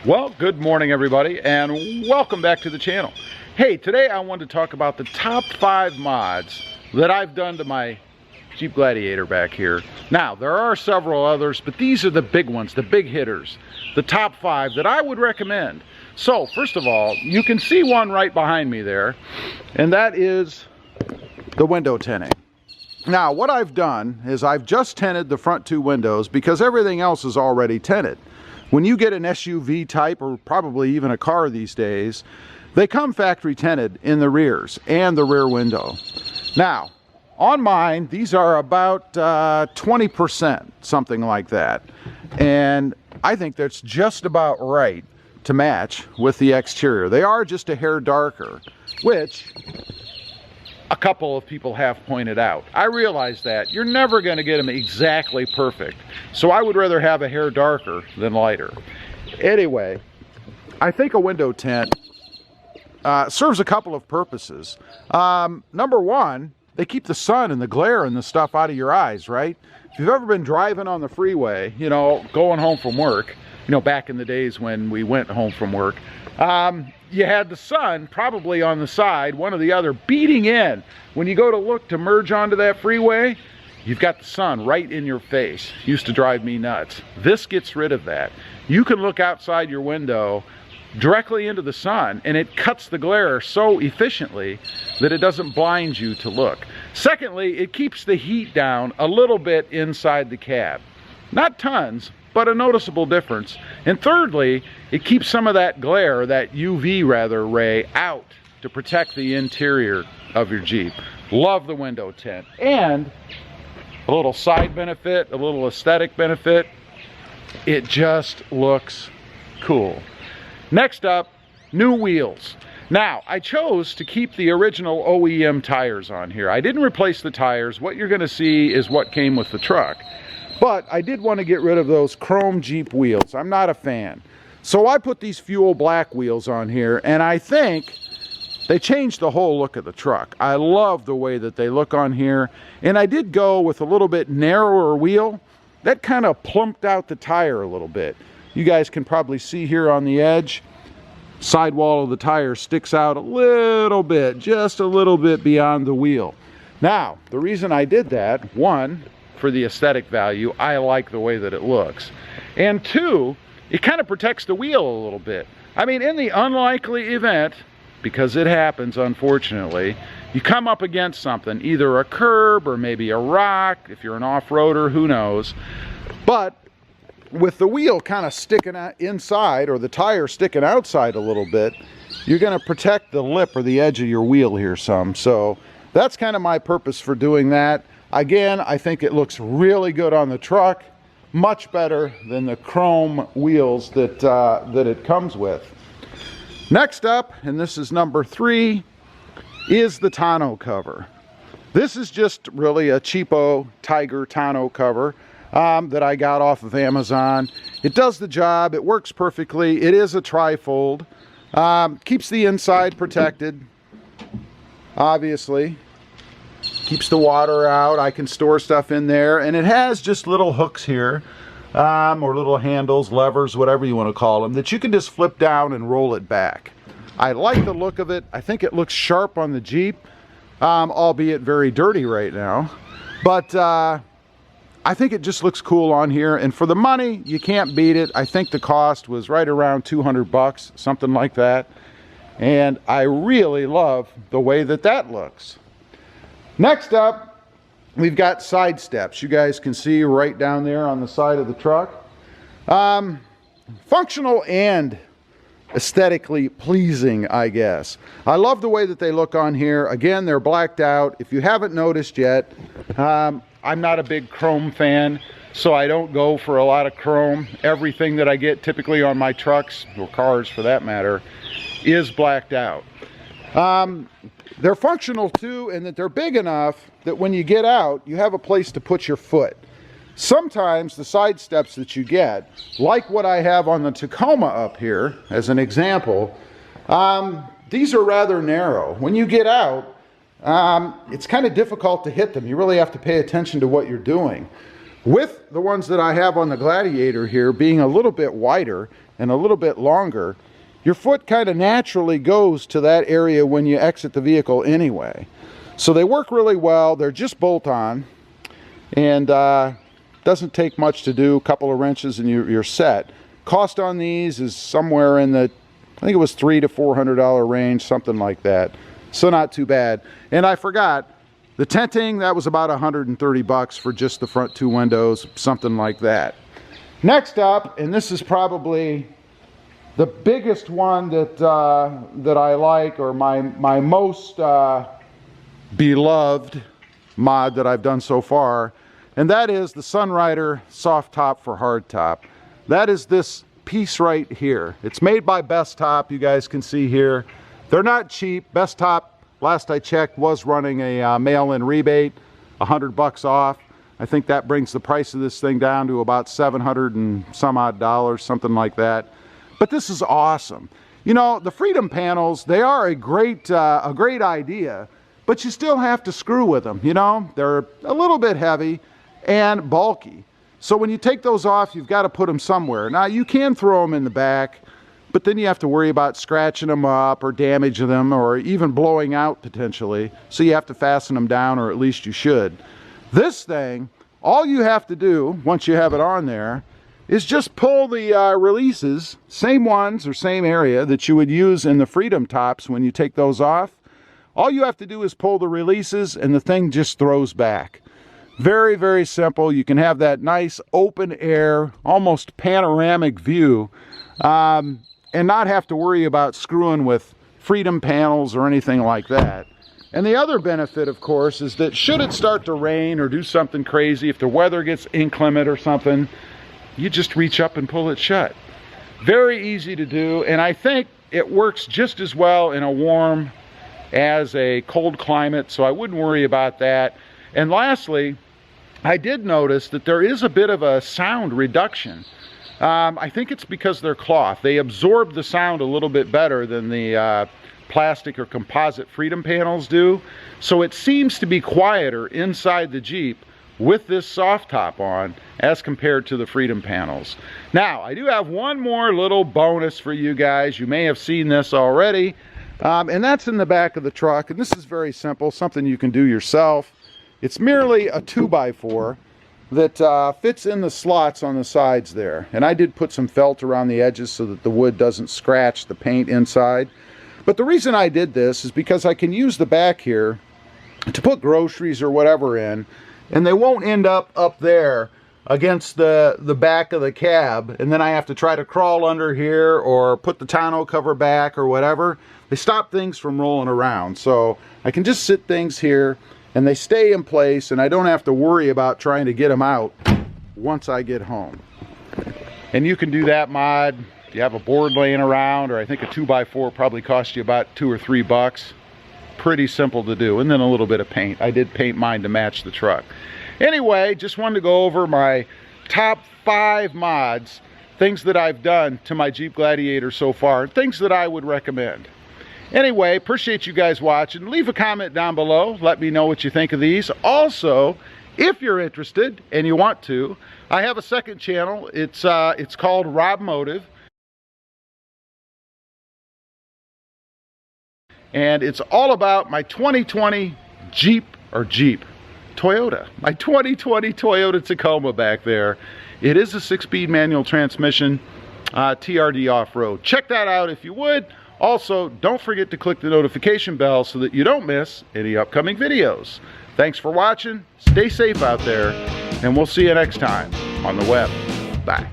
Well, good morning everybody, and welcome back to the channel. Hey, today I wanted to talk about the top 5 mods that I've done to my Jeep Gladiator back here. Now, there are several others, but these are the big ones, the big hitters, the top 5 that I would recommend. So, first of all, you can see one right behind me there, and that is the window tinting. Now, what I've done is I've just tinted the front 2 windows because everything else is already tinted. When you get an SUV type, or probably even a car these days, they come factory tinted in the rears and the rear window. Now, on mine, these are about 20%, something like that. And I think that's just about right to match with the exterior. They are just a hair darker, which a couple of people have pointed out. I realize that you're never going to get them exactly perfect, so I would rather have a hair darker than lighter. Anyway, I think a window tint serves a couple of purposes. Number one, they keep the sun and the glare and the stuff out of your eyes, right? If you've ever been driving on the freeway, you know, going home from work, you know, back in the days when we went home from work, you had the sun probably on the side, one or the other, beating in. When you go to look to merge onto that freeway, you've got the sun right in your face. Used to drive me nuts. This gets rid of that. You can look outside your window directly into the sun, and it cuts the glare so efficiently that it doesn't blind you to look. Secondly, it keeps the heat down a little bit inside the cab. Not tons, but a noticeable difference. And thirdly, it keeps some of that glare, that UV rather, ray out to protect the interior of your Jeep. Love the window tint. And a little side benefit, a little aesthetic benefit, it just looks cool. Next up, new wheels. Now, I chose to keep the original OEM tires on here. I didn't replace the tires. What you're gonna see is what came with the truck. But I did want to get rid of those chrome Jeep wheels. I'm not a fan. So I put these fuel black wheels on here, and I think they changed the whole look of the truck. I love the way that they look on here. And I did go with a little bit narrower wheel. That kind of plumped out the tire a little bit. You guys can probably see here on the edge, sidewall of the tire sticks out a little bit, just a little bit beyond the wheel. Now, the reason I did that, one, for the aesthetic value, I like the way that it looks. And two, it kind of protects the wheel a little bit. I mean, in the unlikely event, because it happens unfortunately, you come up against something, either a curb or maybe a rock, if you're an off-roader, who knows. But with the wheel kind of sticking out inside, or the tire sticking outside a little bit, you're going to protect the lip or the edge of your wheel here some. So that's kind of my purpose for doing that. Again, I think it looks really good on the truck, much better than the chrome wheels that it comes with. Next up, and this is number 3, is the tonneau cover. This is just really a cheapo Tyger Tonneau cover that I got off of Amazon. It does the job, it works perfectly. It is a tri-fold, keeps the inside protected, obviously. Keeps the water out. I can store stuff in there, and it has just little hooks here, or little handles, levers, whatever you want to call them, that you can just flip down and roll it back. I like the look of it. I think it looks sharp on the Jeep, albeit very dirty right now, but I think it just looks cool on here, and for the money, you can't beat it. I think the cost was right around 200 bucks, something like that, and I really love the way that that looks. Next up, we've got side steps. You guys can see right down there on the side of the truck. Functional and aesthetically pleasing, I guess. I love the way that they look on here. Again, they're blacked out. If you haven't noticed yet, I'm not a big chrome fan, so I don't go for a lot of chrome. Everything that I get typically on my trucks, or cars for that matter, is blacked out. They're functional too, in that they're big enough that when you get out, you have a place to put your foot. Sometimes the side steps that you get, like what I have on the Tacoma up here, as an example, these are rather narrow. When you get out, it's kind of difficult to hit them. You really have to pay attention to what you're doing. With the ones that I have on the Gladiator here being a little bit wider, and a little bit longer, your foot kind of naturally goes to that area when you exit the vehicle anyway. So they work really well. They're just bolt-on, and doesn't take much to do. A couple of wrenches and you're set. Cost on these is somewhere in the, I think it was $300 to $400 range, something like that. So not too bad. And I forgot, the tinting, that was about $130 for just the front two windows, something like that. Next up, and this is probably the biggest one that that I like, or my most beloved mod that I've done so far, and that is the Sunrider soft top for hardtop. That is this piece right here. It's made by Bestop, you guys can see here. They're not cheap. Bestop, last I checked, was running a mail-in rebate, $100 off. I think that brings the price of this thing down to about $700 and some odd dollars, something like that. But this is awesome. You know, the Freedom panels, they are a great idea, but you still have to screw with them, you know? They're a little bit heavy and bulky. So when you take those off, you've got to put them somewhere. Now, you can throw them in the back, but then you have to worry about scratching them up or damaging them or even blowing out potentially. So you have to fasten them down, or at least you should. This thing, all you have to do, once you have it on there, is just pull the releases, same ones or same area that you would use in the Freedom tops when you take those off. All you have to do is pull the releases and the thing just throws back. Very, very simple. You can have that nice open air, almost panoramic view, and not have to worry about screwing with Freedom panels or anything like that. And the other benefit, of course, is that should it start to rain or do something crazy, if the weather gets inclement or something, you just reach up and pull it shut. Very easy to do, and I think it works just as well in a warm as a cold climate, so I wouldn't worry about that. And lastly, I did notice that there is a bit of a sound reduction. I think it's because they're cloth. They absorb the sound a little bit better than the plastic or composite Freedom panels do. So it seems to be quieter inside the Jeep with this soft top on as compared to the Freedom panels. Now, I do have one more little bonus for you guys. You may have seen this already. And that's in the back of the truck, and this is very simple, something you can do yourself. It's merely a 2x4 that fits in the slots on the sides there. And I did put some felt around the edges so that the wood doesn't scratch the paint inside. But the reason I did this is because I can use the back here to put groceries or whatever in, and they won't end up there against the back of the cab, and then I have to try to crawl under here or put the tonneau cover back or whatever. They stop things from rolling around, so I can just sit things here and they stay in place, and I don't have to worry about trying to get them out once I get home. And you can do that mod. You have a board laying around, or I think a 2x4 probably cost you about $2 or $3. Pretty simple to do, and then a little bit of paint. I did paint mine to match the truck. Anyway, just wanted to go over my top 5 mods, things that I've done to my Jeep Gladiator so far, things that I would recommend. Anyway, appreciate you guys watching. Leave a comment down below. Let me know what you think of these. Also, if you're interested and you want to, I have a second channel. It's called Robmotive. And it's all about my 2020 Toyota. My 2020 Toyota Tacoma back there. It is a 6-speed manual transmission, TRD off-road. Check that out if you would. Also, don't forget to click the notification bell so that you don't miss any upcoming videos. Thanks for watching. Stay safe out there, and we'll see you next time on the web. Bye.